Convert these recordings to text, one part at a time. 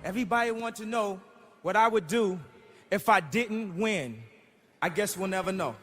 Everybody wants to know what I would do if I didn't win. I guess we'll never know.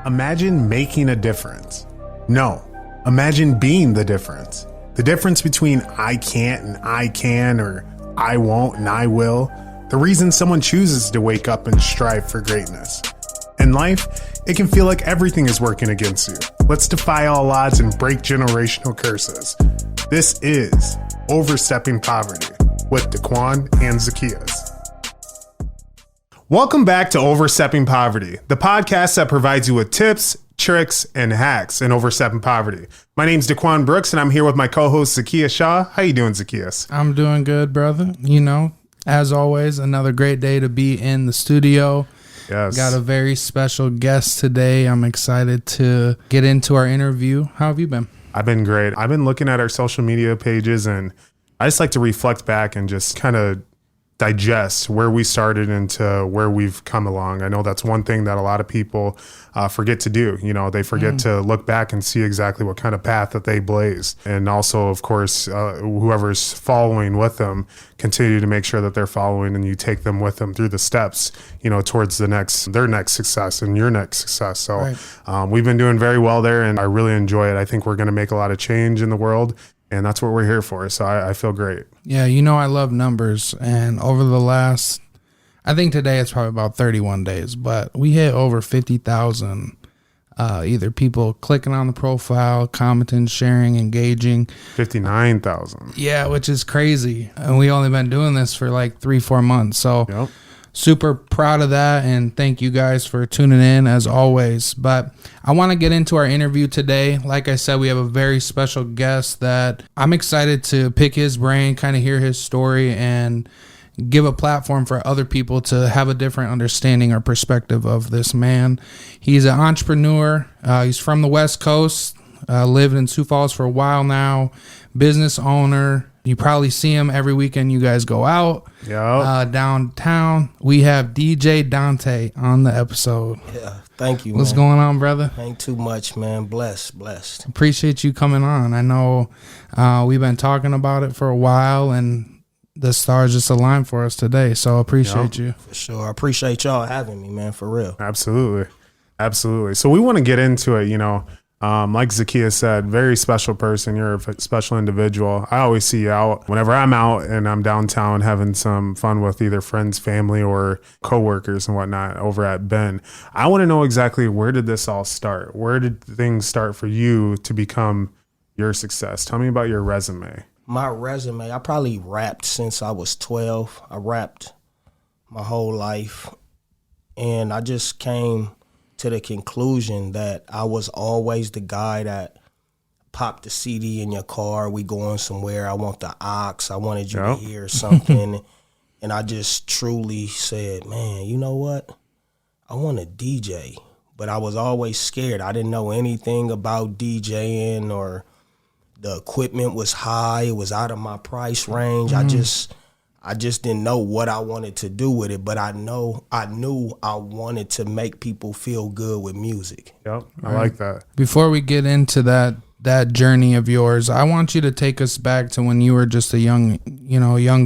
Imagine making a difference. No, imagine being the difference. The difference between I can't and I can, or I won't and I will. The reason someone chooses to wake up and strive for greatness. In life, it can feel like everything is working against you. Let's defy all odds and break generational curses. This is Overstepping Poverty with Daquan and Zacchaeus. Welcome back to Overstepping Poverty, the podcast that provides you with tips, tricks, and hacks in overstepping poverty. My name's Daquan Brooks, and I'm here with my co-host Zacchaeus Shaw. How you doing, Zacchaeus? I'm doing good, brother. You know, as always, another great day to be in the studio. Yes. Got a very special guest today. I'm excited to get into our interview. How have you been? I've been great. I've been looking at our social media pages, and I just like to reflect back and just kind of digest where we started into where we've come along. I know that's one thing that a lot of people forget to do. You know, they forget to look back and see exactly what kind of path that they blazed. And also, of course, whoever's following with them, continue to make sure that they're following and you take them with them through the steps, you know, towards their next success and your next success. So right. We've been doing very well there, and I really enjoy it. I think we're going to make a lot of change in the world, and that's what we're here for. So I feel great. Yeah, you know, I love numbers. And over the last, I think today it's probably about 31 days, but we hit over 50,000 either people clicking on the profile, commenting, sharing, engaging. 59,000. Yeah, which is crazy. And we only been doing this for like 3-4 months. So yep. Super proud of that, and thank you guys for tuning in as always. But I want to get into our interview today. Like I said, we have a very special guest that I'm excited to pick his brain, kind of hear his story, and give a platform for other people to have a different understanding or perspective of this man. He's an entrepreneur. He's from the West Coast, lived in Sioux Falls for a while now, business owner. You probably see him every weekend you guys go out downtown. We have DJ Dontai on the episode. Yeah, thank you, What's going on, brother? Ain't too much, man. Blessed. Appreciate you coming on. I know we've been talking about it for a while, and the stars just aligned for us today, so appreciate you. For sure. I appreciate y'all having me, man, for real. Absolutely. So we want to get into it, you know. Like Zacchaeus said, very special person. You're a special individual. I always see you out whenever I'm out and I'm downtown having some fun with either friends, family, or coworkers and whatnot over at Ben. I want to know exactly, where did this all start? Where did things start for you to become your success? Tell me about your resume. My resume, I probably rapped since I was 12. I rapped my whole life, and I just came to the conclusion that I was always the guy that popped the CD in your car. We going somewhere. I want the aux. I wanted you to hear something. And I just truly said, man, you know what? I want a DJ. But I was always scared. I didn't know anything about DJing, or the equipment was high. It was out of my price range. I just didn't know what I wanted to do with it, but I knew I wanted to make people feel good with music. Yep, I like that. Before we get into that journey of yours, I want you to take us back to when you were just a young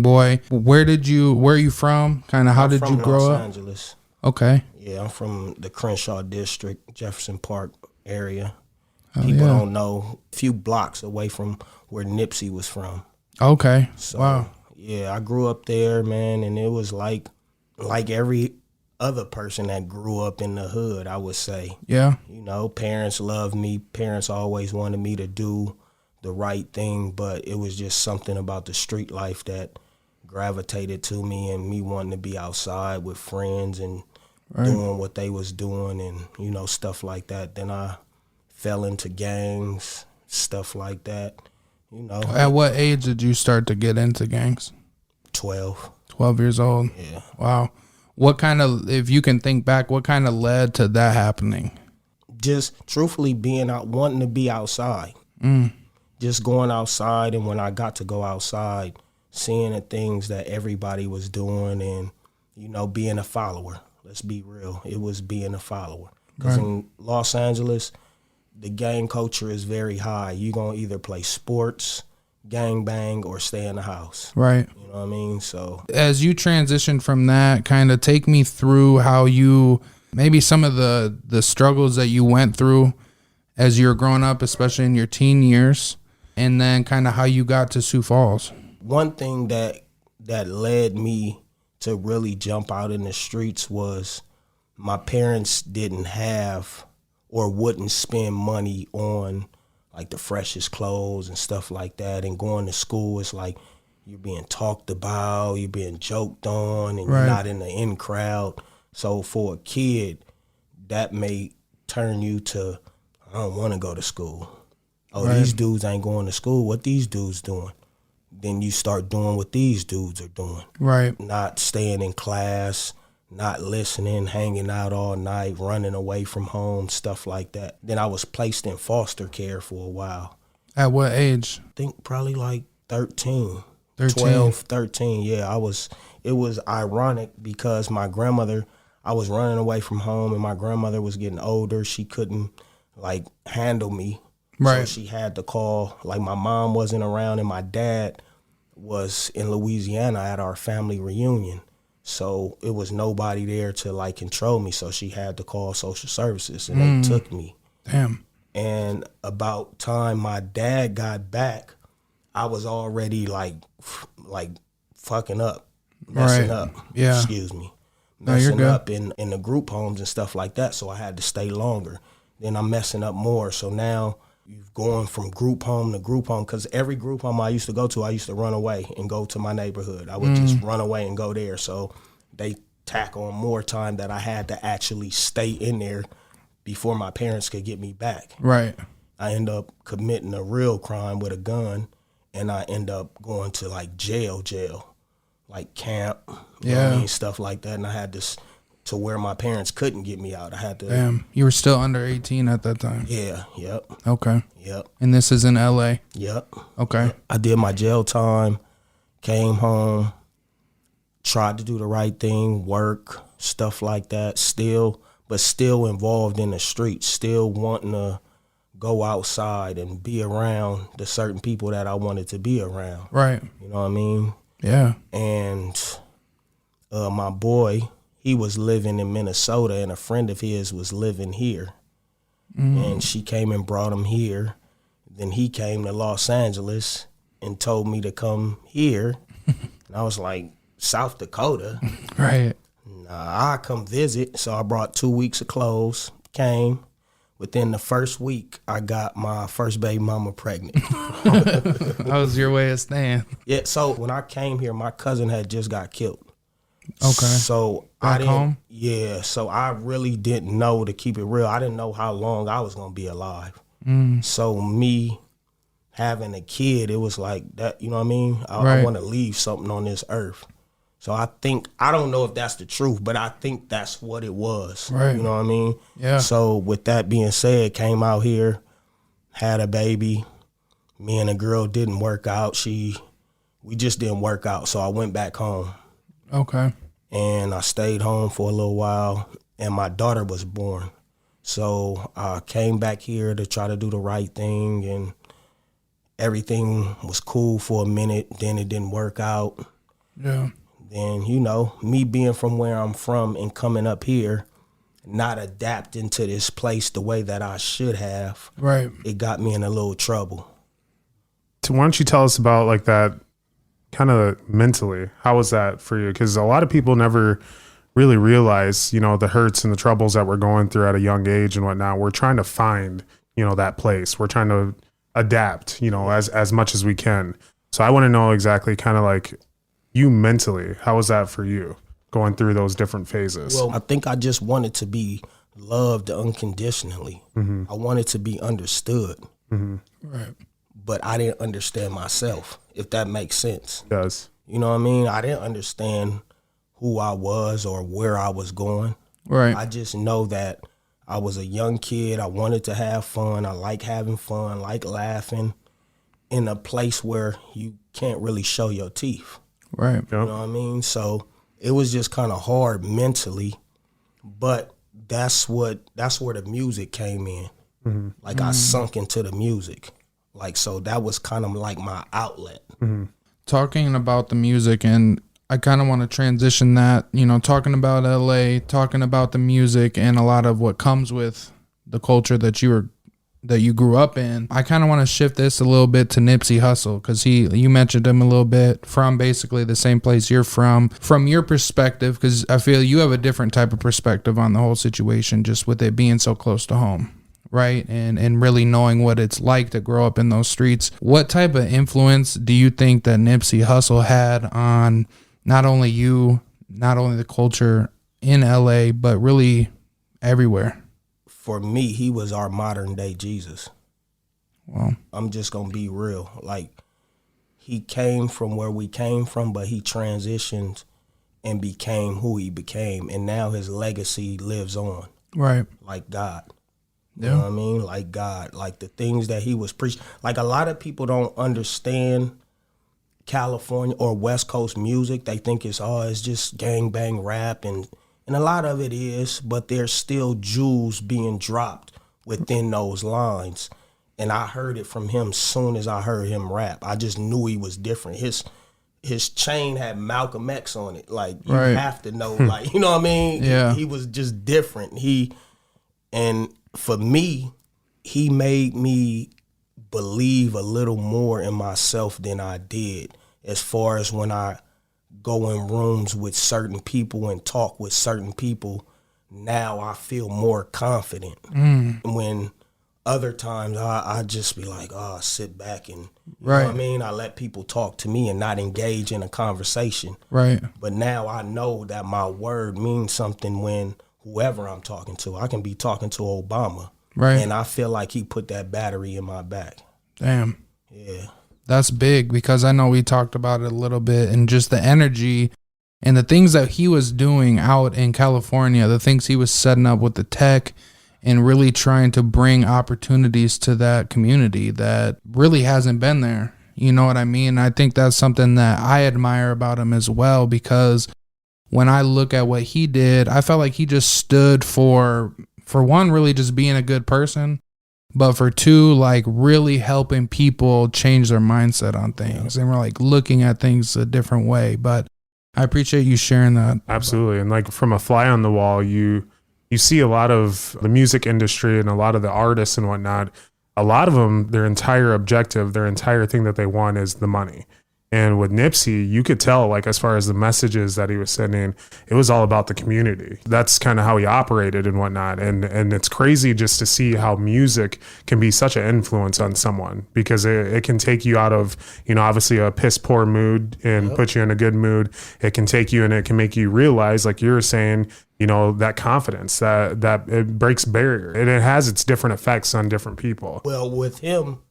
boy. Where are you from? Kind of how did you grow up? Los Angeles. Okay. Yeah, I'm from the Crenshaw district, Jefferson Park area. People don't know, a few blocks away from where Nipsey was from. Okay. So, wow. Yeah, I grew up there, man, and it was like every other person that grew up in the hood, I would say. Yeah. You know, parents loved me. Parents always wanted me to do the right thing, but it was just something about the street life that gravitated to me, and me wanting to be outside with friends and doing what they was doing, and, you know, stuff like that. Then I fell into gangs, stuff like that. You know. At what age did you start to get into gangs? 12. 12 years old? Yeah. Wow. What kind of, if you can think back, what kind of led to that happening? Just truthfully wanting to be outside. Just going outside, and when I got to go outside, seeing the things that everybody was doing, and, you know, being a follower. Let's be real. It was being a follower. Because in Los Angeles, the gang culture is very high. You're going to either play sports, gang bang, or stay in the house. Right. You know what I mean? So as you transition from that, kind of take me through how you, maybe some of the struggles that you went through as you were growing up, especially in your teen years, and then kind of how you got to Sioux Falls. One thing that led me to really jump out in the streets was my parents didn't have or wouldn't spend money on like the freshest clothes and stuff like that. And going to school, it's like you're being talked about, you're being joked on, and you're not in the in crowd. So for a kid, that may turn you to, I don't want to go to school. Oh, these dudes ain't going to school. What these dudes doing? Then you start doing what these dudes are doing. Right. Not staying in class, not listening, hanging out all night, running away from home, stuff like that. Then I was placed in foster care for a while. At what age? I think probably like 13. 12, 13, yeah. It was ironic because my grandmother, I was running away from home and my grandmother was getting older. She couldn't like handle me. Right. So she had to call, like my mom wasn't around and my dad was in Louisiana at our family reunion. So it was nobody there to like control me. So she had to call social services and they took me. Damn. And about time my dad got back, I was already like fucking up, messing up. Yeah. Excuse me. No, you're Messing good. up in the group homes and stuff like that. So I had to stay longer. Then I'm messing up more. So now you've going from group home to group home, because every group home I used to go to, I used to run away and go to my neighborhood. I would just run away and go there. So they tack on more time that I had to actually stay in there before my parents could get me back. Right. I end up committing a real crime with a gun, and I end up going to like jail, like camp, you know what I mean, stuff like that. And I had to where my parents couldn't get me out. I had to. Damn. You were still under 18 at that time. Yeah. Yep. Okay. Yep. And this is in LA. Yep. Okay. I did my jail time, came home, tried to do the right thing, work, stuff like that, still involved in the streets, still wanting to go outside and be around the certain people that I wanted to be around. Right. You know what I mean? Yeah. And my boy, he was living in Minnesota and a friend of his was living here. And she came and brought him here. Then he came to Los Angeles and told me to come here. And I was like, South Dakota? Right. Nah, I come visit. So I brought 2 weeks of clothes, came. Within the first week, I got my first baby mama pregnant. That was your way of staying. Yeah, so when I came here, my cousin had just got killed. Okay. So Back I didn't, home? Yeah, so I really didn't know, to keep it real, I didn't know how long I was going to be alive. So me having a kid, it was like that, you know what I mean? I want to leave something on this earth. So I don't know if that's the truth, but I think that's what it was. Right. You know what I mean? Yeah. So with that being said, came out here, had a baby. Me and a girl didn't work out. We just didn't work out. So I went back home. Okay. And I stayed home for a little while, and my daughter was born. So I came back here to try to do the right thing, and everything was cool for a minute. Then it didn't work out. Yeah. Then, you know, me being from where I'm from and coming up here, not adapting to this place the way that I should have, Right. it got me in a little trouble. So why don't you tell us about like that kind of mentally? How was that for you? Because a lot of people never really realize, you know, the hurts and the troubles that we're going through at a young age and whatnot. We're trying to find, you know, that place. We're trying to adapt, you know, as much as we can. So I want to know exactly kind of like you mentally, how was that for you going through those different phases? Well, I think I just wanted to be loved unconditionally. I wanted to be understood. Right. But I didn't understand myself, if that makes sense. It does. You know what I mean? I didn't understand who I was or where I was going. Right. I just know that I was a young kid. I wanted to have fun. I like having fun, like laughing in a place where you can't really show your teeth. Right. You know what I mean? So it was just kind of hard mentally But that's where the music came in. Like I sunk into the music. Like, so that was kind of like my outlet. Talking about the music, and I kind of want to transition that, you know, talking about LA, talking about the music and a lot of what comes with the culture that you grew up in. I kind of want to shift this a little bit to Nipsey Hussle, because you mentioned him a little bit, from basically the same place you're from your perspective, because I feel you have a different type of perspective on the whole situation, just with it being so close to home, right? And really knowing what it's like to grow up in those streets. What type of influence do you think that Nipsey Hussle had on not only you, not only the culture in LA, but really everywhere? For me, he was our modern day Jesus. Well, I'm just going to be real. Like, he came from where we came from, but he transitioned and became who he became. And now his legacy lives on. right. Like God. You Yeah. know what I mean? Like God. Like the things that he was preaching. Like, a lot of people don't understand California or West Coast music. They think it's just gangbang rap, and a lot of it is, but there's still jewels being dropped within those lines. And I heard it from him soon as I heard him rap. I just knew he was different. His chain had Malcolm X on it. Like, you Right. have to know, like, you know what I mean? Yeah. He was just different. And for me, he made me believe a little more in myself than I did, as far as when I go in rooms with certain people and talk with certain people. Now I feel more confident. When other times I just be like, sit back and, you know what I mean? I let people talk to me and not engage in a conversation. Right. But now I know that my word means something when whoever I'm talking to. I can be talking to Obama. Right. And I feel like he put that battery in my back. Damn. Yeah. That's big, because I know we talked about it a little bit, and just the energy and the things that he was doing out in California, the things he was setting up with the tech and really trying to bring opportunities to that community that really hasn't been there. You know what I mean? I think that's something that I admire about him as well, because when I look at what he did, I felt like he just stood for one, really just being a good person, but for two, like really helping people change their mindset on things. And we're like looking at things a different way. But I appreciate you sharing that. Absolutely. And like from a fly on the wall, you see a lot of the music industry and a lot of the artists and whatnot. A lot of them, their entire objective, their entire thing that they want is the money. And with Nipsey, you could tell, like, as far as the messages that he was sending, it was all about the community. That's kind of how he operated and whatnot. And it's crazy just to see how music can be such an influence on someone, because it can take you out of, you know, obviously a piss poor mood and put you in a good mood. It can take you and it can make you realize, like you were saying, you know, that confidence, that it breaks barrier. And it has its different effects on different people. Well, with him,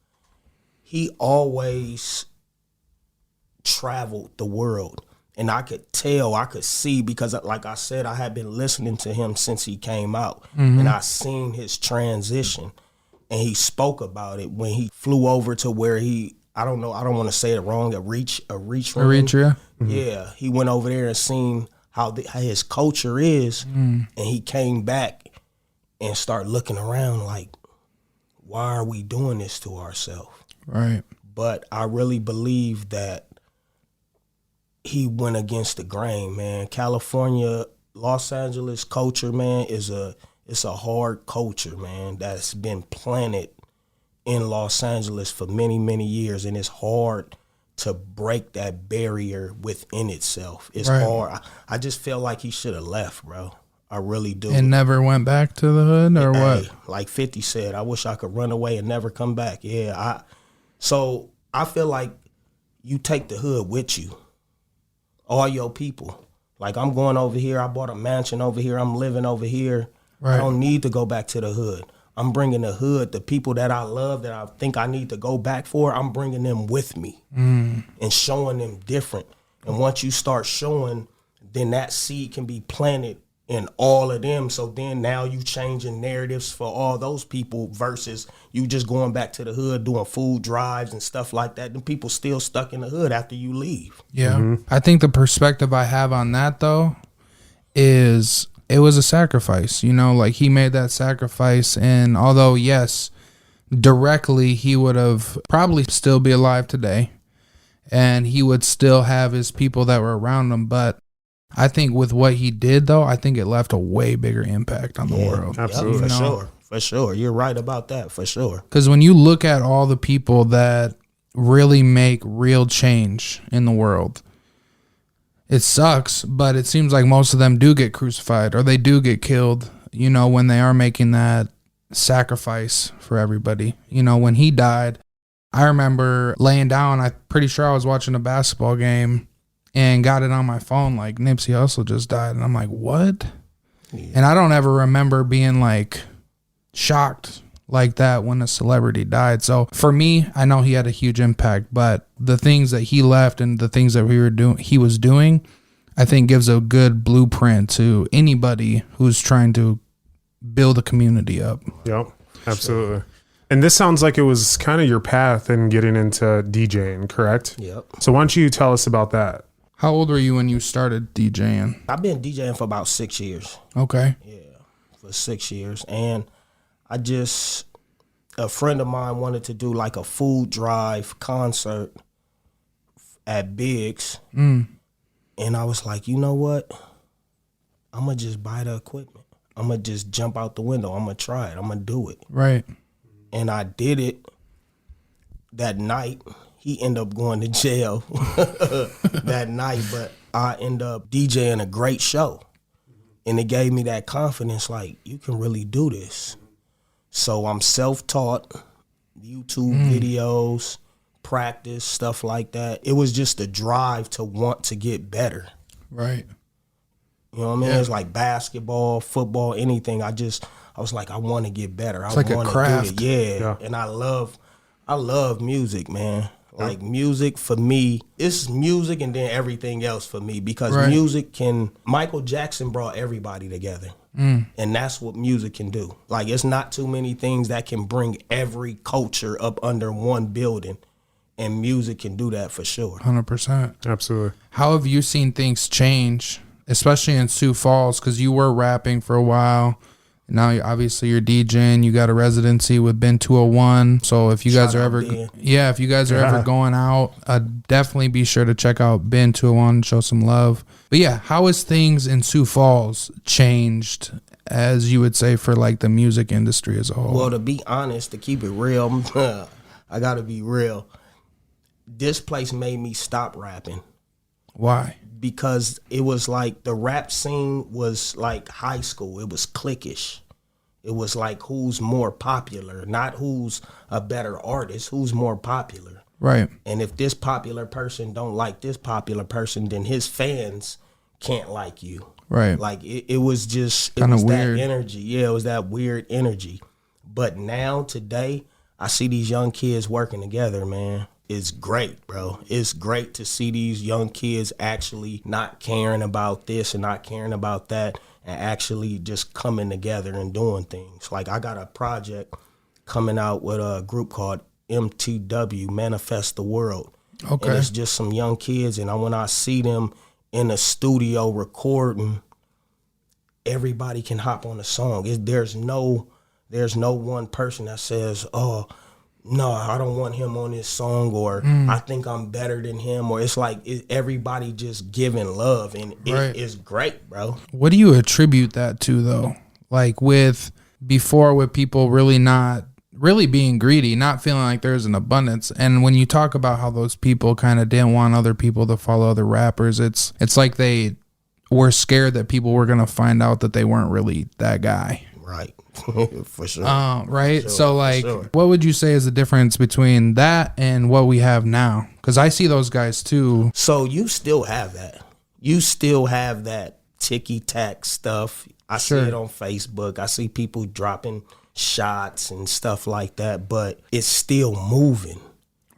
he always traveled the world, and I could see, because like I said, I had been listening to him since he came out, and I seen his transition, and he spoke about it when he flew over to where I don't want to say it wrong, Eritrea. Yeah, he went over there and seen how his culture is, and he came back and started looking around like, why are we doing this to ourselves? Right. But I really believe that he went against the grain, man. California, Los Angeles culture, man, it's a hard culture, man, that's been planted in Los Angeles for many, many years, and it's hard to break that barrier within itself. It's hard. I just feel like he should have left, bro. I really do. And never went back to the hood, or what? Like 50 said, I wish I could run away and never come back. Yeah, so I feel like you take the hood with you. All your people. Like, I'm going over here. I bought a mansion over here. I'm living over here. Right. I don't need to go back to the hood. I'm bringing the hood, the people that I love, that I think I need to go back for, I'm bringing them with me and showing them different. And once you start showing, then that seed can be planted in all of them. So then now you changing narratives for all those people versus you just going back to the hood doing food drives and stuff like that. Then people still stuck in the hood after you leave. Yeah. I think the perspective I have on that, though, is it was a sacrifice, you know, like he made that sacrifice. And although, yes, directly he would have probably still be alive today and he would still have his people that were around him. But I think with what he did, though, I think it left a way bigger impact on the world. Absolutely. For sure. You're right about that, for sure. Because when you look at all the people that really make real change in the world, it sucks, but it seems like most of them do get crucified or they do get killed, you know, when they are making that sacrifice for everybody. You know, when he died, I remember laying down, I'm pretty sure I was watching a basketball game and got it on my phone like Nipsey Hussle just died. And I'm like, what? Yeah. And I don't ever remember being like shocked like that when a celebrity died. So for me, I know he had a huge impact, but the things that he left and the things that he was doing, I think gives a good blueprint to anybody who's trying to build a community up. Yep, absolutely. Sure. And this sounds like it was kind of your path in getting into DJing, correct? Yep. So why don't you tell us about that? How old were you when you started DJing? I've been DJing for about 6 years. Okay. Yeah, for 6 years. And a friend of mine wanted to do like a food drive concert at Biggs. And I was like, you know what? I'm going to just buy the equipment. I'm going to just jump out the window. I'm going to try it. I'm going to do it. Right. And I did it that night. He ended up going to jail that night, but I ended up DJing a great show. And it gave me that confidence, like, you can really do this. So I'm self-taught, YouTube videos, practice, stuff like that. It was just a drive to want to get better. Right. You know what I mean? Yeah. It's like basketball, football, anything. I was like, I want to get better. It's like a craft. Yeah. And I love music, man. Like music for me, it's music and then everything else for me because Michael Jackson brought everybody together. And that's what music can do. Like it's not too many things that can bring every culture up under one building. And music can do that for sure. 100%. Absolutely. How have you seen things change, especially in Sioux Falls? Because you were rapping for a while. Now, obviously, you're DJing. You got a residency with Ben 201. So if you guys are ever, ever going out, definitely be sure to check out Ben 201 and show some love. But yeah, how has things in Sioux Falls changed, as you would say, for like the music industry as a whole? Well, to be honest, to keep it real, I got to be real. This place made me stop rapping. Why? Because it was like the rap scene was like high school. It was cliquish. It was like who's more popular, not who's a better artist, who's more popular. Right. And if this popular person don't like this popular person, then his fans can't like you. Right. Like it was just, it Kinda was weird. that energy. Yeah, it was that weird energy. But now, today, I see these young kids working together, man. It's great, bro. It's great to see these young kids actually not caring about this and not caring about that and actually just coming together and doing things. Like I got a project coming out with a group called MTW, Manifest the World. Okay. And it's just some young kids, and when I see them in a studio recording, everybody can hop on a song. There's no one person that says, oh, no, I don't want him on this song, or I think I'm better than him, or it's like everybody just giving love, and it's great, bro. What do you attribute that to, though? Like with people really being greedy, not feeling like there's an abundance. And when you talk about how those people kind of didn't want other people to follow other rappers, it's like they were scared that people were going to find out that they weren't really that guy. Right. For sure. Right. For sure. So like, sure. What would you say is the difference between that and what we have now? Because I see those guys too. So you still have that. You still have that ticky-tack stuff. I see it on Facebook. I see people dropping shots and stuff like that, but it's still moving.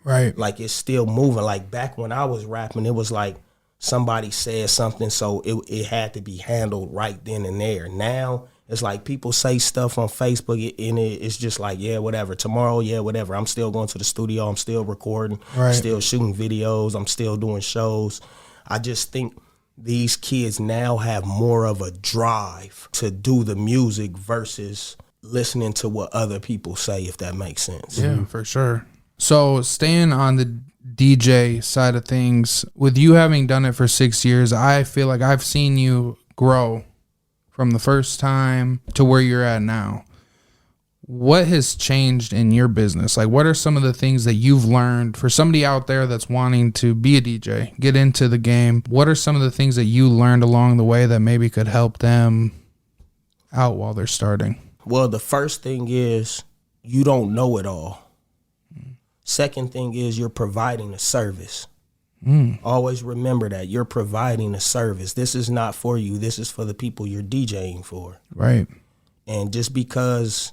Right. Like it's still moving. Like back when I was rapping, it was like somebody said something, so it had to be handled right then and there. Now it's like people say stuff on Facebook and it's just like, yeah, whatever. Tomorrow, yeah, whatever. I'm still going to the studio. I'm still recording, still shooting videos. I'm still doing shows. I just think these kids now have more of a drive to do the music versus listening to what other people say, if that makes sense. Yeah, for sure. So staying on the DJ side of things, with you having done it for 6 years, I feel like I've seen you grow from the first time to where you're at now. What has changed in your business? Like, what are some of the things that you've learned for somebody out there that's wanting to be a DJ, get into the game? What are some of the things that you learned along the way that maybe could help them out while they're starting? Well, the first thing is you don't know it all. Second thing is you're providing a service. Always remember that you're providing a service. This is not for you. This is for the people you're DJing for. Right. And just because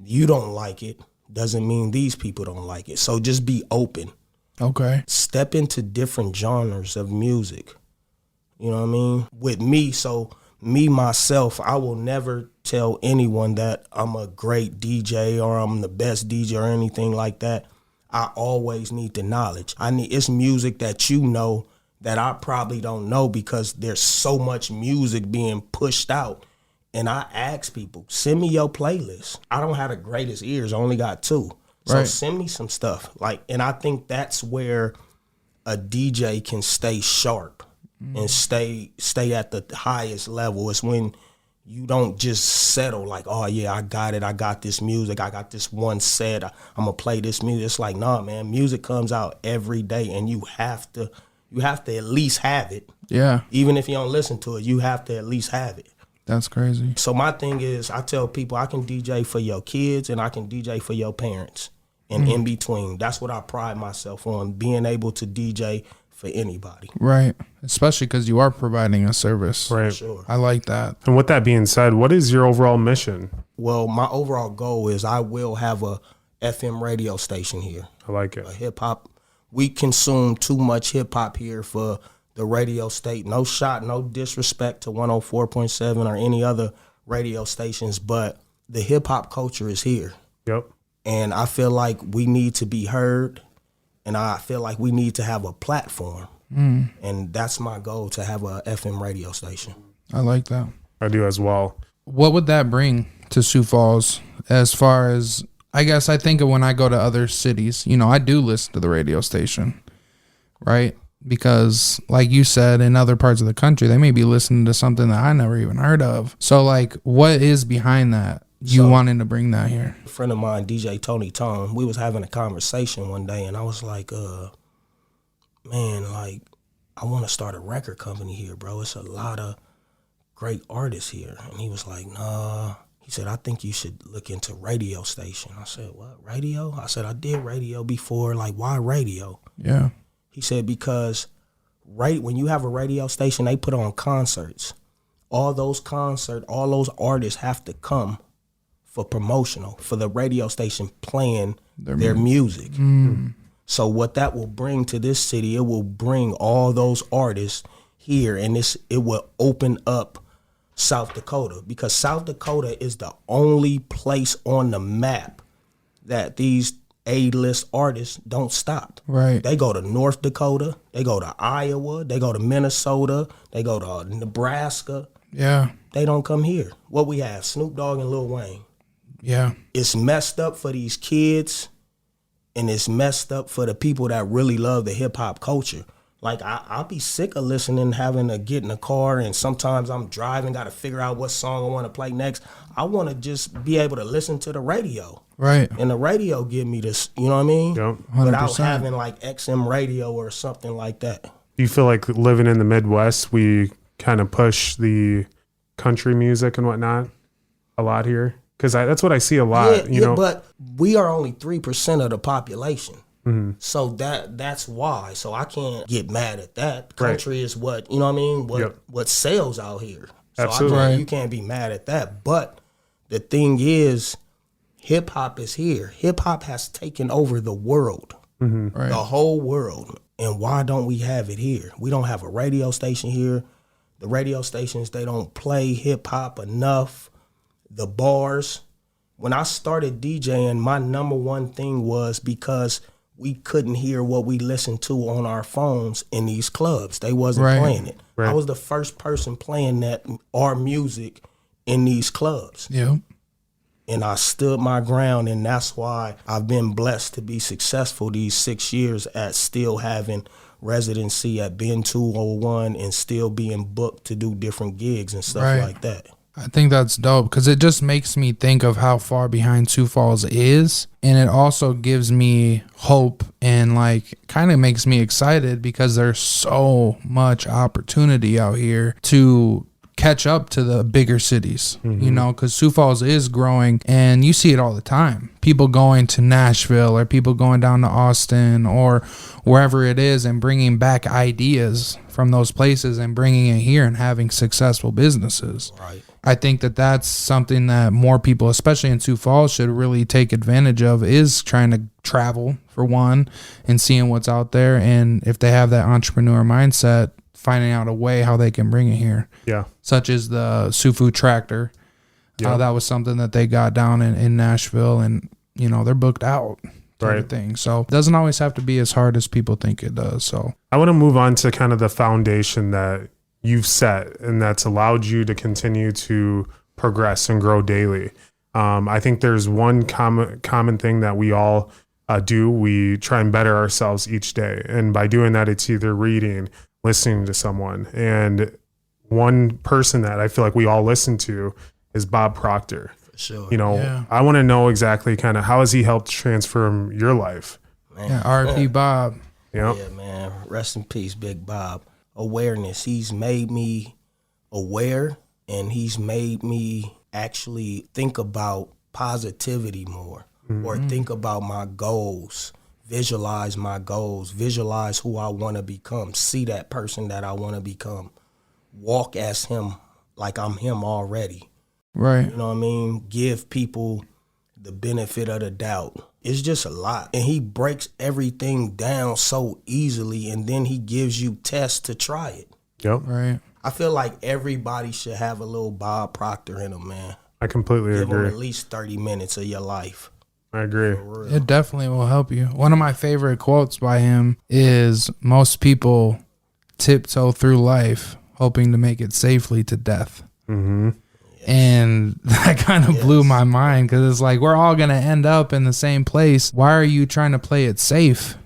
you don't like it doesn't mean these people don't like it. So just be open. Okay. Step into different genres of music. You know what I mean? With me, so me, myself, I will never tell anyone that I'm a great DJ or I'm the best DJ or anything like that. I always need the knowledge. It's music that you know that I probably don't know because there's so much music being pushed out. And I ask people, send me your playlist. I don't have the greatest ears. I only got 2. So Right. send me some stuff. And I think that's where a DJ can stay sharp and stay at the highest level. It's when you don't just settle like, oh yeah, I got it. I got this music. I got this one set. I'm gonna play this music. It's like, nah, man, music comes out every day and you have to at least have it. Yeah. Even if you don't listen to it, you have to at least have it. That's crazy. So my thing is, I tell people I can DJ for your kids and I can DJ for your parents and in between. That's what I pride myself on, being able to DJ for anybody. Right. Especially because you are providing a service. Right. Sure. I like that. And with that being said, what is your overall mission? Well, my overall goal is I will have a FM radio station here. I like it. A hip hop. We consume too much hip hop here for the radio state. No shot, no disrespect to 104.7 or any other radio stations, but the hip hop culture is here. Yep. And I feel like we need to be heard, and I feel like we need to have a platform. And that's my goal, to have a FM radio station. I like that. I do as well. What would that bring to Sioux Falls as far as, I guess I think of when I go to other cities, I do listen to the radio station, right? Because like you said, in other parts of the country, they may be listening to something that I never even heard of. So like, what is behind that? You wanting to bring that here? A friend of mine, DJ Tony Tone, we was having a conversation one day, and I was like, man, like, I want to start a record company here, bro. It's a lot of great artists here. And he was like, nah. He said, I think you should look into radio station. I said, what, radio? I said, I did radio before. Like, why radio? Yeah. He said, because when you have a radio station, they put on concerts. All those artists have to come for promotional, for the radio station playing their music. So what that will bring to this city, it will bring all those artists here, and it will open up South Dakota, because South Dakota is the only place on the map that these A-list artists don't stop. Right. They go to North Dakota, they go to Iowa, they go to Minnesota, they go to Nebraska. Yeah. They don't come here. What we have, Snoop Dogg and Lil Wayne. Yeah. It's messed up for these kids, and it's messed up for the people that really love the hip-hop culture. Like, I'll be sick of listening, having to get in a car, and sometimes I'm driving, got to figure out what song I want to play next. I want to just be able to listen to the radio. Right. And the radio give me this, you know what I mean? Yep. Without 100%. having, like, XM radio or something like that. Do you feel like living in the Midwest, we kind of push the country music and whatnot a lot here? Because that's what I see a lot, you know. But we are only 3% of the population. So that's why. So I can't get mad at that. Country is what, you know what I mean? What sells out here. So Absolutely. you can't be mad at that. But the thing is, hip hop is here. Hip hop has taken over the world, Right. the whole world. And why don't we have it here? We don't have a radio station here. The radio stations, they don't play hip hop enough. The bars. When I started DJing, my number one thing was because we couldn't hear what we listened to on our phones in these clubs. They wasn't Right. playing it. Right. I was the first person playing our music in these clubs. Yeah. And I stood my ground, and that's why I've been blessed to be successful these 6 years at still having residency at Ben 201 and still being booked to do different gigs and stuff Right. like that. I think that's dope because it just makes me think of how far behind Sioux Falls is. And it also gives me hope and like kind of makes me excited because there's so much opportunity out here to catch up to the bigger cities, you know, because Sioux Falls is growing and you see it all the time. People going to Nashville or people going down to Austin or wherever it is and bringing back ideas from those places and bringing it here and having successful businesses. Right. I think that that's something that more people, especially in Sioux Falls, should really take advantage of is trying to travel for one and seeing what's out there. And if they have that entrepreneur mindset, finding out a way how they can bring it here. Yeah. Such as the Sioux Food Tractor. Yeah. That was something that they got down in Nashville and, you know, they're booked out. Right. Thing. So it doesn't always have to be as hard as people think it does. So I want to move on to kind of the foundation that you've set and that's allowed you to continue to progress and grow daily. I think there's one common thing that we all do. We try and better ourselves each day. And by doing that, it's either reading, listening to someone. And one person that I feel like we all listen to is Bob Proctor. For sure. You know, Yeah. I want to know exactly kind of how has he helped transform your life? Man. yeah, R.P. Bob. You know? Yeah, man. Rest in peace, Big Bob. Awareness. He's made me aware, and he's made me actually think about positivity more, or think about my goals, visualize my goals, visualize who I want to become, see that person that I want to become, walk as him like I'm him already. Right. You know what I mean? Give people the benefit of the doubt. It's just a lot. And he breaks everything down so easily, and then he gives you tests to try it. Yep. Right. I feel like everybody should have a little Bob Proctor in them, man. I completely Give them agree. at least 30 minutes of your life. I agree. For real. It definitely will help you. One of my favorite quotes by him is most people tiptoe through life hoping to make it safely to death. Mm-hmm. And that kind of blew my mind because it's like we're all going to end up in the same place. Why are you trying to play it safe?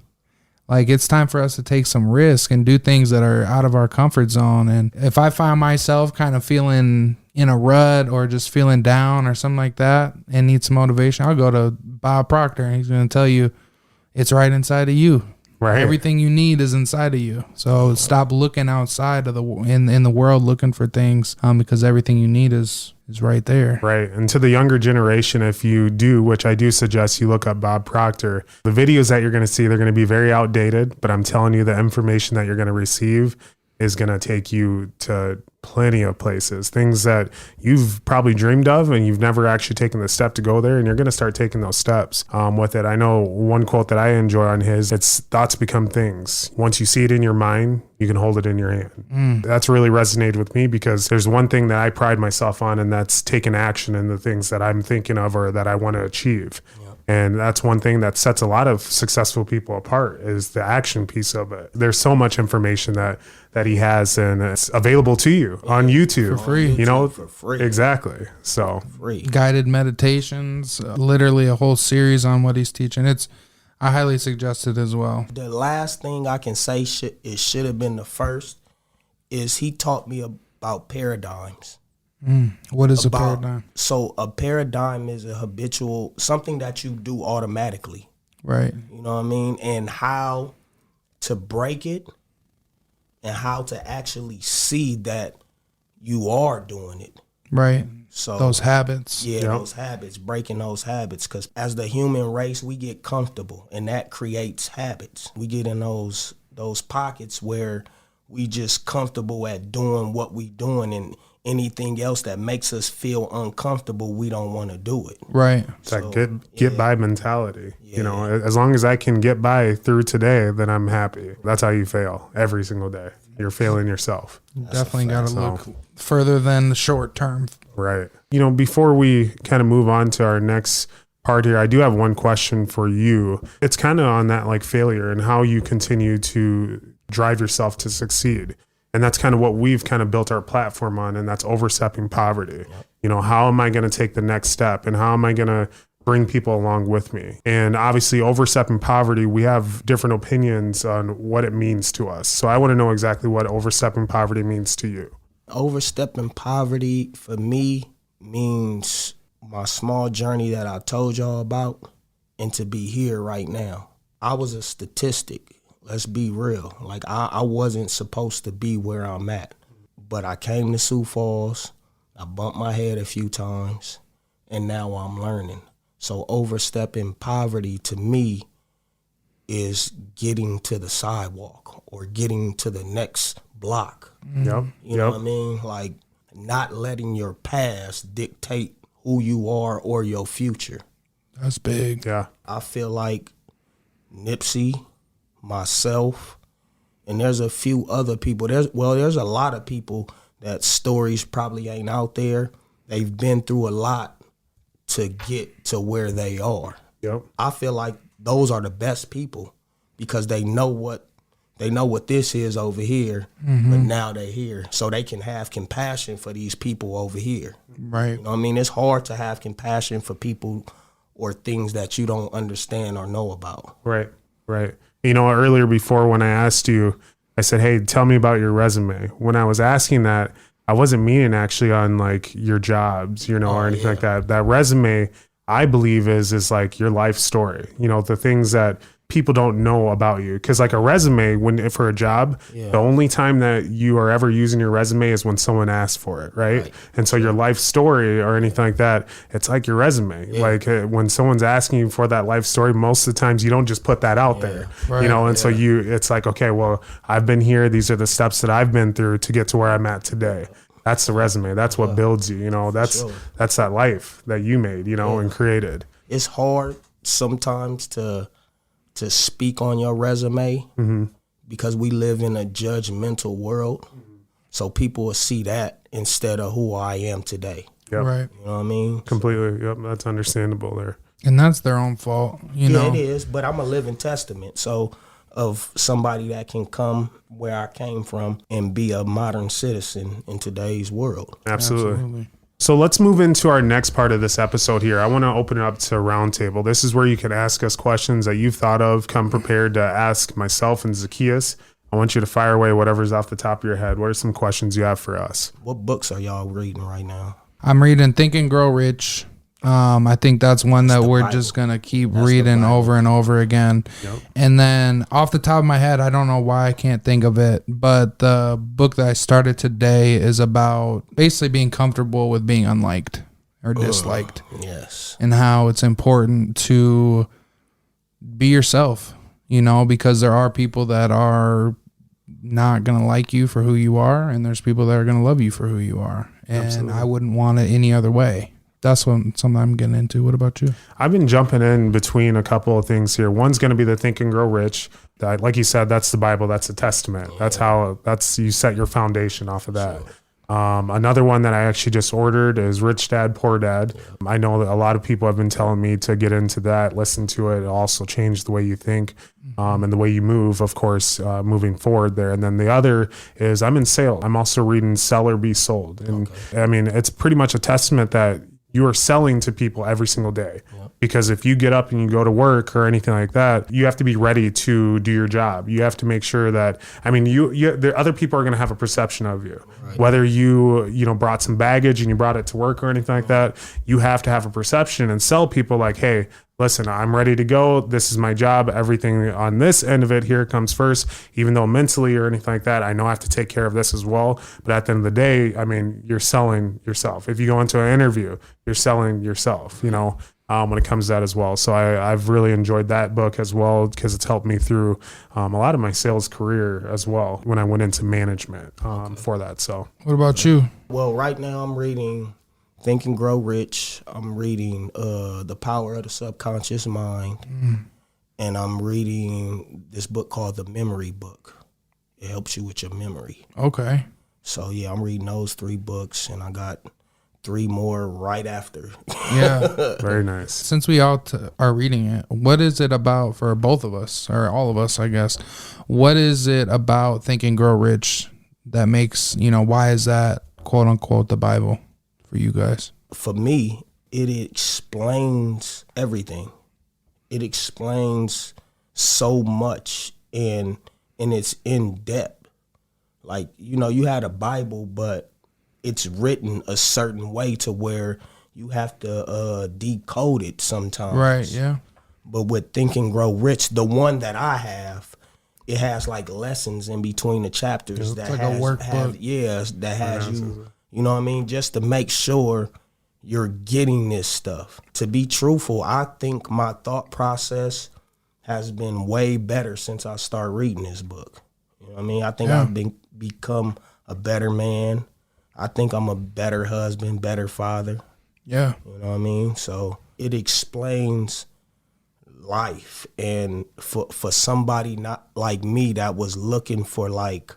Like, it's time for us to take some risk and do things that are out of our comfort zone. And if I find myself kind of feeling in a rut or just feeling down or something like that and need some motivation, I'll go to Bob Proctor and he's going to tell you it's right inside of you. Right. Everything you need is inside of you. So stop looking outside of the in the world looking for things because everything you need is right there. Right. And to the younger generation, if you do, which I do suggest you look up Bob Proctor, the videos that you're going to see, they're going to be very outdated, but I'm telling you the information that you're going to receive is going to take you to plenty of places, things that you've probably dreamed of and you've never actually taken the step to go there, and you're going to start taking those steps with it. I know one quote that I enjoy on his, it's thoughts become things. Once you see it in your mind, you can hold it in your hand. That's really resonated with me because there's one thing that I pride myself on, and that's taking action in the things that I'm thinking of or that I want to achieve. And that's one thing that sets a lot of successful people apart is the action piece of it. There's so much information that he has, and it's available to you on YouTube. For free. You know, For free. Exactly. So, Free. Guided meditations, literally a whole series on what he's teaching. I highly suggest it as well. The last thing I can say it should have been the first is he taught me about paradigms. What is a paradigm? So a paradigm is a habitual, something that you do automatically. Right. You know what I mean? And how to break it and how to actually see that you are doing it. Right. So Those habits. yeah, those habits, breaking those habits. Because as the human race, we get comfortable, and that creates habits. We get in those pockets where we just comfortable at doing what we doing, and anything else that makes us feel uncomfortable, we don't want to do it. Right. it's that get by mentality. You know, as long as I can get by through today, then I'm happy. That's how you fail every single day. You're failing yourself. Definitely got to look further than the short term. Right. You know, before we kind of move on to our next part here, I do have one question for you. It's kind of on that like failure and how you continue to drive yourself to succeed. And that's kind of what we've kind of built our platform on, and that's overstepping poverty. You know, how am I going to take the next step, and how am I going to bring people along with me? And obviously overstepping poverty, we have different opinions on what it means to us. So I want to know exactly what overstepping poverty means to you. Overstepping poverty for me means my small journey that I told y'all about, and to be here right now. I was a statistic. Let's be real. Like, I wasn't supposed to be where I'm at. But I came to Sioux Falls. I bumped my head a few times. And now I'm learning. So overstepping poverty to me is getting to the sidewalk or getting to the next block. Yep. You know what I mean? Like, not letting your past dictate who you are or your future. That's big. Yeah. I feel like Nipsey, myself, and there's a few other people. There's a lot of people that stories probably ain't out there. They've been through a lot to get to where they are. Yep. I feel like those are the best people because they know what this is over here, but now they're here. So they can have compassion for these people over here. Right. You know what I mean? It's hard to have compassion for people or things that you don't understand or know about. Right. Right. You know, earlier before when I asked you, I said, hey, tell me about your resume. When I was asking that, I wasn't meaning actually on like your jobs, you know, or anything like that. That resume, I believe is like your life story, you know, the things that people don't know about you. Because like a resume, for a job, the only time that you are ever using your resume is when someone asks for it, right? And so your life story or anything like that, it's like your resume. Like when someone's asking you for that life story, most of the times you don't just put that out there, you know? And so it's like, okay, well, I've been here. These are the steps that I've been through to get to where I'm at today. That's the resume. That's what builds you, you know, that's that life that you made, you know, and created. It's hard sometimes to speak on your resume because we live in a judgmental world. So people will see that instead of who I am today. Yep. Right. You know what I mean? Completely. Yep. That's understandable there. And that's their own fault, you know? It is, but I'm a living testament. So of somebody that can come where I came from and be a modern citizen in today's world. Absolutely. So let's move into our next part of this episode here. I want to open it up to roundtable. This is where you can ask us questions that you've thought of. Come prepared to ask myself and Zacchaeus. I want you to fire away whatever's off the top of your head. What are some questions you have for us? What books are y'all reading right now? I'm reading Think and Grow Rich. I think that's one that we're just going to keep reading over and over again. Yep. And then off the top of my head, I don't know why I can't think of it, but the book that I started today is about basically being comfortable with being unliked or disliked. Yes. And how it's important to be yourself, you know, because there are people that are not going to like you for who you are, and there's people that are going to love you for who you are. And absolutely. I wouldn't want it any other way. That's something I'm getting into. What about you? I've been jumping in between a couple of things here. One's going to be the Think and Grow Rich. That, like you said, that's the Bible. That's a testament. That's you set your foundation off of that. Another one that I actually just ordered is Rich Dad, Poor Dad. I know that a lot of people have been telling me to get into that, listen to it. It'll also change the way you think and the way you move, of course, moving forward there. And then the other is I'm in sales. I'm also reading Sell or Be Sold. And I mean, it's pretty much a testament that you are selling to people every single day. Because if you get up and you go to work or anything like that, you have to be ready to do your job. You have to make sure that, I mean, the other people are going to have a perception of you. Right. Whether you brought some baggage and you brought it to work or anything like that, you have to have a perception and sell people like, hey, listen, I'm ready to go. This is my job. Everything on this end of it here comes first, even though mentally or anything like that, I know I have to take care of this as well. But at the end of the day, I mean, you're selling yourself. If you go into an interview, you're selling yourself, you know, when it comes to that as well. So I've really enjoyed that book as well because it's helped me through a lot of my sales career as well when I went into management for that. So what about you? Well, right now I'm reading Think and Grow Rich. I'm reading The Power of the Subconscious Mind. And I'm reading this book called The Memory Book. It helps you with your memory. Okay. So, yeah, I'm reading those 3 books, and I got 3 more right after. Yeah. Very nice. Since we all are reading it, what is it about for both of us, or all of us, I guess? What is it about Think and Grow Rich that makes, why is that, quote unquote, the Bible for you guys? For me, it explains everything. It explains so much, and it's in depth. Like, you had a Bible, but it's written a certain way to where you have to decode it sometimes. Right, yeah. But with Think and Grow Rich, the one that I have, it has like lessons in between the chapters that like has, a workbook. that has you, you know what I mean? Just to make sure you're getting this stuff. To be truthful, I think my thought process has been way better since I started reading this book. You know what I mean? I think I've become a better man. I think I'm a better husband, better father. Yeah. You know what I mean? So it explains life. And for somebody not like me that was looking for like,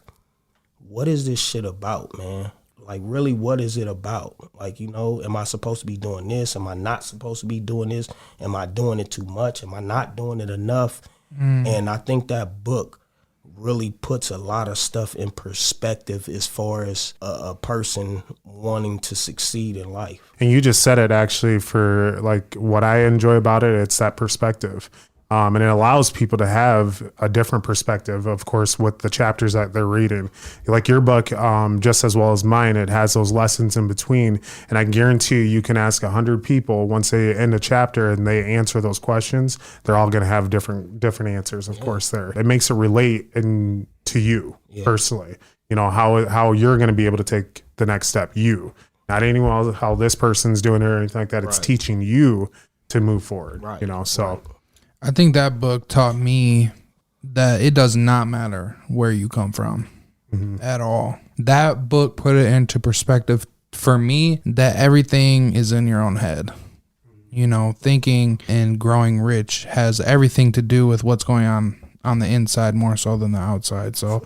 what is this shit about, man? Like, really, what is it about? Like, am I supposed to be doing this? Am I not supposed to be doing this? Am I doing it too much? Am I not doing it enough? And I think that book really puts a lot of stuff in perspective as far as a person wanting to succeed in life. And you just said it actually for like what I enjoy about it. It's that perspective. And it allows people to have a different perspective, of course, with the chapters that they're reading. Like your book, just as well as mine, it has those lessons in between. And I guarantee you can ask 100 people once they end a chapter and they answer those questions, they're all going to have different answers, of course, there. It makes it relate to you personally, how you're going to be able to take the next step. You, not anyone else, how this person's doing it or anything like that. It's teaching you to move forward, so. I think that book taught me that it does not matter where you come from at all. That book put it into perspective for me that everything is in your own head. Thinking and growing rich has everything to do with what's going on the inside more so than the outside. So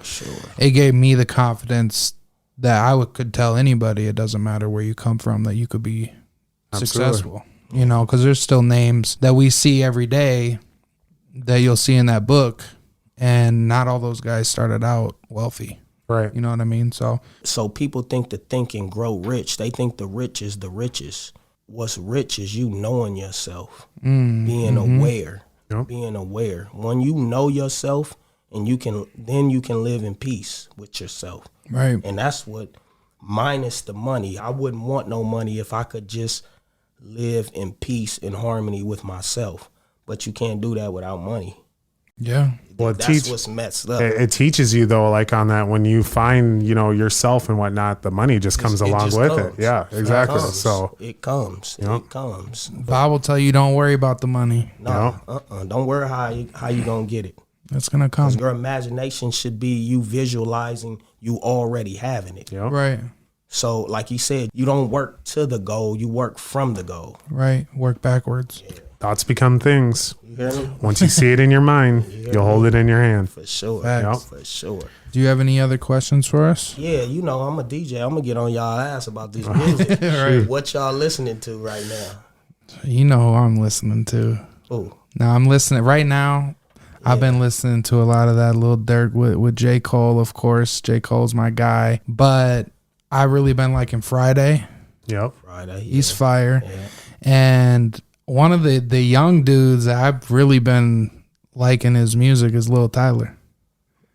it gave me the confidence that I could tell anybody, it doesn't matter where you come from, that you could be successful. Because there's still names that we see every day that you'll see in that book, and not all those guys started out wealthy. Right. You know what I mean? So people think to Think and Grow Rich, they think the rich is the richest. What's rich is you knowing yourself, being aware, being aware. When you know yourself, and then you can live in peace with yourself. Right. And that's what, minus the money. I wouldn't want no money if I could just live in peace and harmony with myself. But you can't do that without money. Yeah. Well, that's what's messed up. It teaches you though, like on that, when you find, yourself and whatnot, the money just comes along with it. Yeah, exactly. So it comes. It comes. Bob will tell you, don't worry about the money. No, don't worry how you gonna get it. It's gonna come. Your imagination should be you visualizing you already having it. Yep. Right. So, like you said, you don't work to the goal, you work from the goal. Right. Work backwards. Yeah. Thoughts become things. You hear me? Once you see it in your mind, you'll hold it in your hand. For sure. Facts. For sure. Do you have any other questions for us? Yeah, I'm a DJ. I'm going to get on y'all ass about this music. Right. What y'all listening to right now? You know who I'm listening to. Ooh. Now I'm listening right now. Yeah. I've been listening to a lot of that Lil Durk with J. Cole, of course. J. Cole's my guy. But I really been liking Friday. Yep. Friday. Yeah. He's fire. Yeah. And one of the young dudes that I've really been liking his music is Lil Tyler.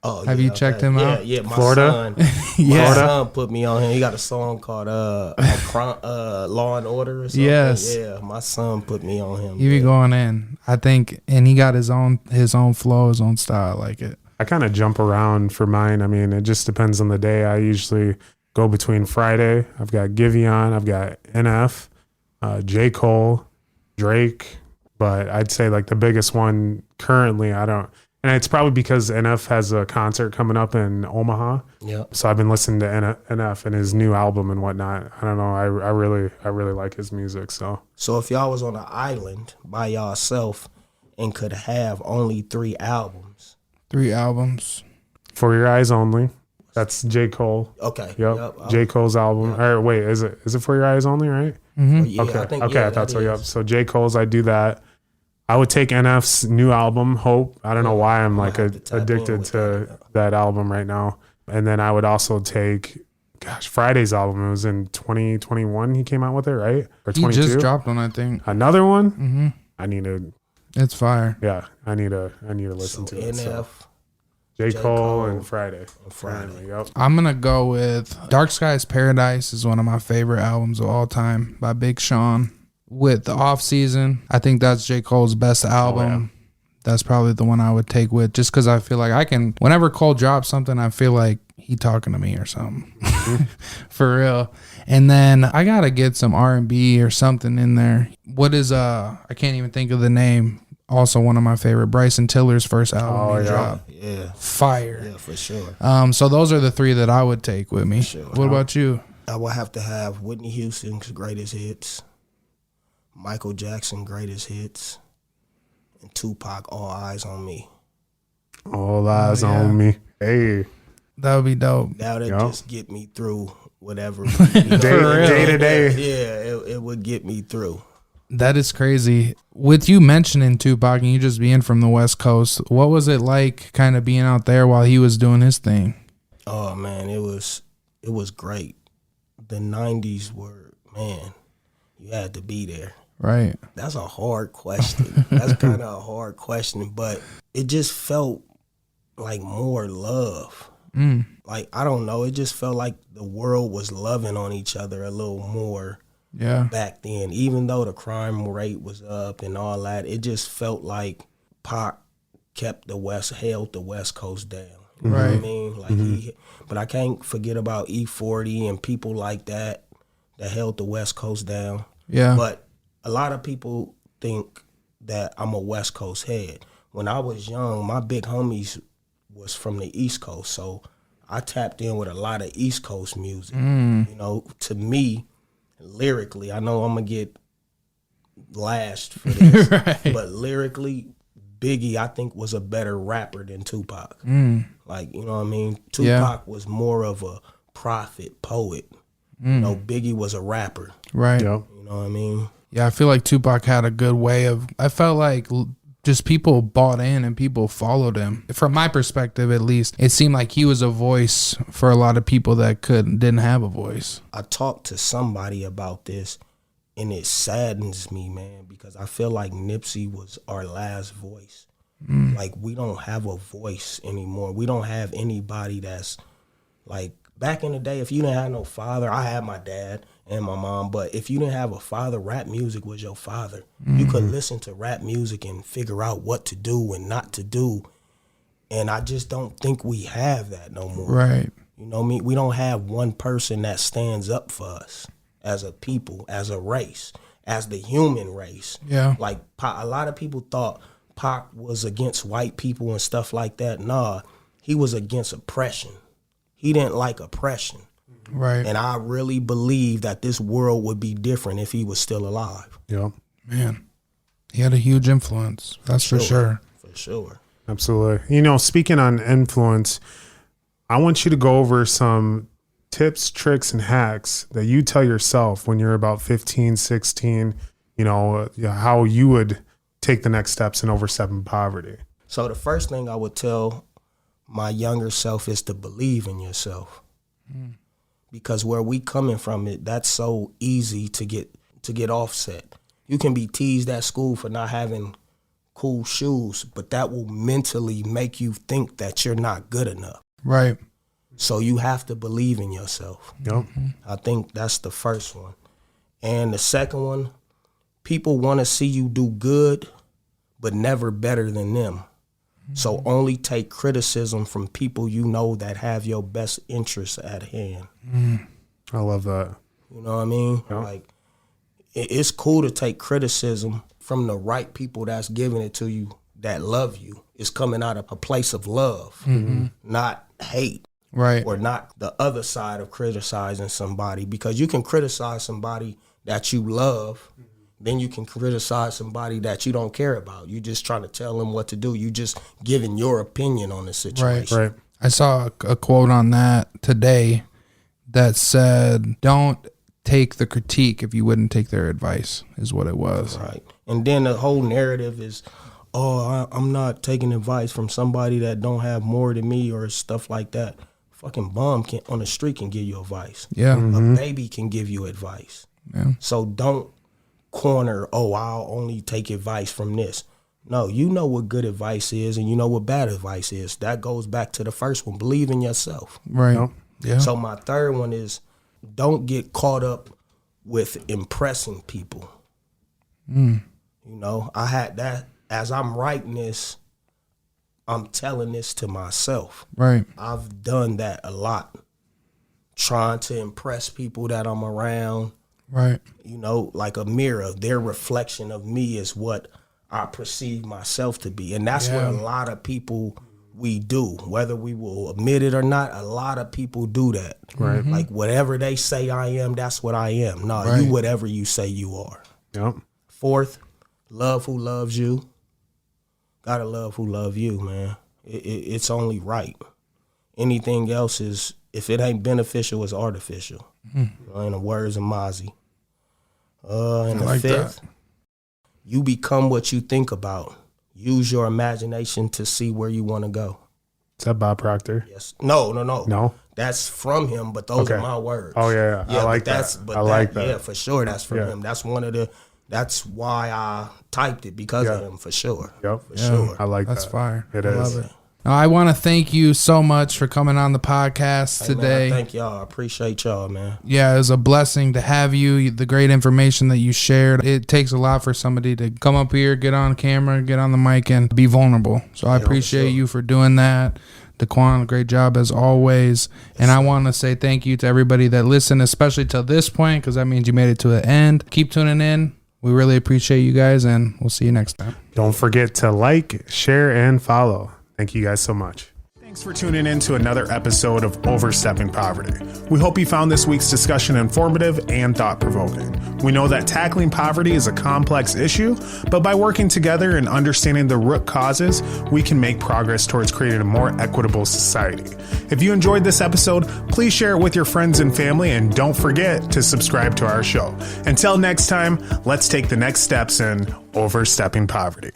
Oh, have you checked him out? Yeah, my Florida? son. My son put me on him. He got a song called Law and Order or something. Yes. Yeah, my son put me on him. He be going in, I think, and he got his own flow, his own style. I like it. I kind of jump around for mine. I mean, it just depends on the day. I usually go between Friday. I've got Giveon. I've got NF, J. Cole, Drake. But I'd say like the biggest one currently, and it's probably because NF has a concert coming up in Omaha. Yeah. So I've been listening to NF and his new album and whatnot. I don't know. I really like his music. So if y'all was on an island by yourself and could have only 3 albums. 3 albums. For Your Eyes Only. That's J. Cole. Okay. Yep. J. Cole's album. Or wait, is it For Your Eyes Only, right? Yeah, Okay. I think, I thought so. Yep. So J. Cole's, I do that. I would take NF's new album, Hope. I don't know why I'm like addicted to that album right now. And then I would also take, Friday's album. It was in 2021 he came out with it, right? Or 22? He just dropped one, I think. Another one? Mm-hmm. I need to. It's fire. Yeah, I need to listen to it. NF, So. J. Cole and Friday. Yep. I'm going to go with Dark Skies Paradise is one of my favorite albums of all time by Big Sean. With the Off Season, I think that's J. Cole's best album. Oh, yeah. That's probably the one I would take with, just because I feel like whenever Cole drops something, I feel like he talking to me or something. For real. And then I got to get some R&B or something in there. What is, I can't even think of the name. Also one of my favorite, Bryson Tiller's first album he dropped. Yeah. Fire. Yeah, for sure. So those are the three that I would take with me. Sure. What about you? I would have to have Whitney Houston's Greatest Hits, Michael Jackson Greatest Hits, and Tupac All Eyes on Me. All Eyes on Me. Hey. That would be dope. That would just get me through whatever. Day to day. Yeah, it would get me through. That is crazy. With you mentioning Tupac and you just being from the West Coast, what was it like kind of being out there while he was doing his thing? Oh, man, it was great. The 90s were, man, you had to be there. Right. That's a hard question. That's kind of a hard question, but it just felt like more love. Like, I don't know, it just felt like the world was loving on each other a little more back then. Even though the crime rate was up and all that, it just felt like Pac held the West Coast down. You know what I mean? Like but I can't forget about E40 and people like that held the West Coast down. Yeah. But a lot of people think that I'm a West Coast head. When I was young, my big homies was from the East Coast, so I tapped in with a lot of East Coast music. You know, to me, lyrically, I know I'm gonna get lashed for this, but lyrically, Biggie, I think, was a better rapper than Tupac. Like, you know what I mean? Tupac was more of a prophet, poet. You know, Biggie was a rapper. Right. Yep. You know what I mean? Yeah, I feel like Tupac had a good way of, I felt like just people bought in and people followed him. From my perspective, at least, it seemed like he was a voice for a lot of people that didn't have a voice. I talked to somebody about this, and it saddens me, man, because I feel like Nipsey was our last voice. Like, we don't have a voice anymore. We don't have anybody that's, like, back in the day, if you didn't have no father, I had my dad and my mom, but if you didn't have a father, rap music was your father. You could listen to rap music and figure out what to do and not to do, and I just don't think we have that no more. Right. You know what I mean? We don't have one person that stands up for us as a people, as a race, as the human race. Yeah. Like, a lot of people thought Pac was against white people and stuff like that. Nah, he was against oppression. He didn't like oppression. Right. And I really believe that this world would be different if he was still alive. Yeah. Man, he had a huge influence. That's for sure. For sure. Absolutely. You know, speaking on influence, I want you to go over some tips, tricks, and hacks that you tell yourself when you're about 15, 16, you know, how you would take the next steps in overstepping poverty. So the first thing I would tell my younger self is to believe in yourself. Because where we coming from, that's so easy to get offset. You can be teased at school for not having cool shoes, but that will mentally make you think that you're not good enough. Right. So you have to believe in yourself. Yep. I think that's the first one. And the second one, people want to see you do good, but never better than them. So only take criticism from people you know that have your best interests at hand. I love that. You know what I mean? Yeah. Like, it's cool to take criticism from the right people that's giving it to you, that love you. It's coming out of a place of love, not hate. Right. Or not the other side of criticizing somebody, because you can criticize somebody that you love, then you can criticize somebody that you don't care about. You just trying to tell them what to do. You just giving your opinion on the situation. Right. I saw a quote on that today that said, don't take the critique if you wouldn't take their advice, is what it was. Right. And then the whole narrative is, oh, I'm not taking advice from somebody that don't have more than me or stuff like that. Fucking bum on the street can give you advice. Yeah. A baby can give you advice. Yeah. So don't corner, oh, I'll only take advice from this. No, you know what good advice is and you know what bad advice is. That goes back to the first one. Believe in yourself. Right. Yeah. So my third one is, don't get caught up with impressing people. You know, I had that. As I'm writing this, I'm telling this to myself. Right. I've done that a lot. Trying to impress people that I'm around. Right. You know, like a mirror. Their reflection of me is what I perceive myself to be. And that's what a lot of people we do. Whether we will admit it or not, a lot of people do that. Right. Like whatever they say I am, that's what I am. No, Right. you whatever you say you are. Yep. Fourth, love who loves you. Gotta love who love you, man. It's only right. Anything else is, if it ain't beneficial, it's artificial. In the words of Mozzie. And the fifth, you become what you think about. Use your imagination to see where you want to go. Is that Bob Proctor? Yes. No. No? That's from him, but those are my words. Oh, yeah. I like that. I like that. Yeah, for sure that's from him. That's one of the, that's why I typed it, because of him, for sure. Yep. For sure. I like That's that. fire. It I is. love it. Now, I want to thank you so much for coming on the podcast Hey, today. man, thank y'all. I appreciate y'all, man. Yeah, it was a blessing to have you. The great information that you shared. It takes a lot for somebody to come up here, get on camera, get on the mic, and be vulnerable. So I appreciate you for doing that. Daquan, great job as always. And I want to say thank you to everybody that listened, especially till this point, because that means you made it to the end. Keep tuning in. We really appreciate you guys, and we'll see you next time. Don't forget to like, share, and follow. Thank you guys so much. Thanks for tuning in to another episode of Overstepping Poverty. We hope you found this week's discussion informative and thought-provoking. We know that tackling poverty is a complex issue, but by working together and understanding the root causes, we can make progress towards creating a more equitable society. If you enjoyed this episode, please share it with your friends and family, and don't forget to subscribe to our show. Until next time, let's take the next steps in overstepping poverty.